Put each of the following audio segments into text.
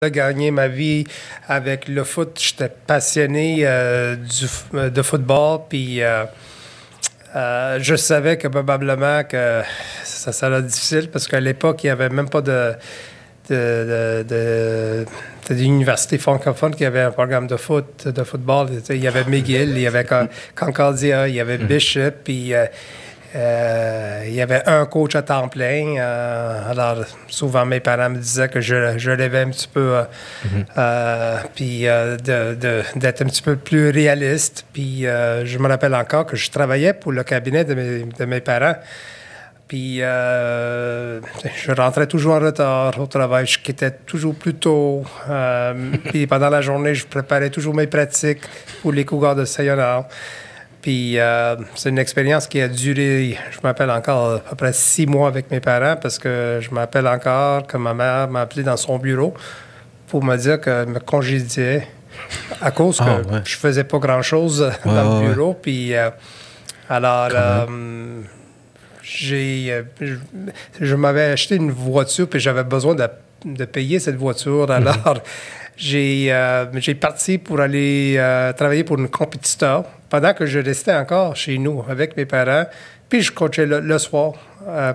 J'ai gagné ma vie avec le foot. J'étais passionné de football, puis je savais que probablement que ça serait difficile parce qu'à l'époque, il n'y avait même pas d'université francophone qui avait un programme de football. Il y avait McGill, il y avait Concordia, il y avait Bishop, puis il y avait un coach à temps plein. Alors, souvent, mes parents me disaient que je rêvais un petit peu, puis d'être un petit peu plus réaliste. Puis, je me rappelle encore que je travaillais pour le cabinet de mes parents. Puis, je rentrais toujours en retard au travail. Je quittais toujours plus tôt. Puis, pendant la journée, je préparais toujours mes pratiques pour les Cougars de Sayonara. Puis, c'est une expérience qui a duré, je m'appelle encore, à peu près 6 mois avec mes parents parce que je m'appelle encore que ma mère m'a appelé dans son bureau pour me dire qu'elle me congédiait à cause que je faisais pas grand-chose dans le bureau. Puis, alors, je m'avais acheté une voiture puis j'avais besoin de payer cette voiture. Alors, j'ai parti pour aller travailler pour une compétiteur pendant que je restais encore chez nous avec mes parents. Puis je coachais le soir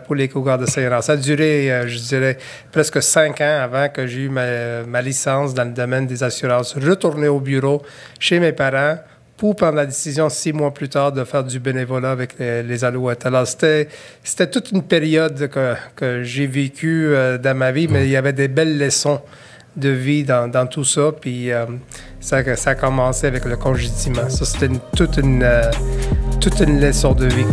pour les Cougars de Sayonara. Ça a duré, je dirais, presque 5 ans avant que j'ai eu ma licence dans le domaine des assurances. Retourner au bureau chez mes parents pour prendre la décision 6 mois plus tard de faire du bénévolat avec les Alouettes. Alors, c'était toute une période que j'ai vécue dans ma vie, mais il y avait des belles leçons de vie dans tout ça. Puis ça a commencé avec le congédiement. Ça, c'était toute une leçon de vie.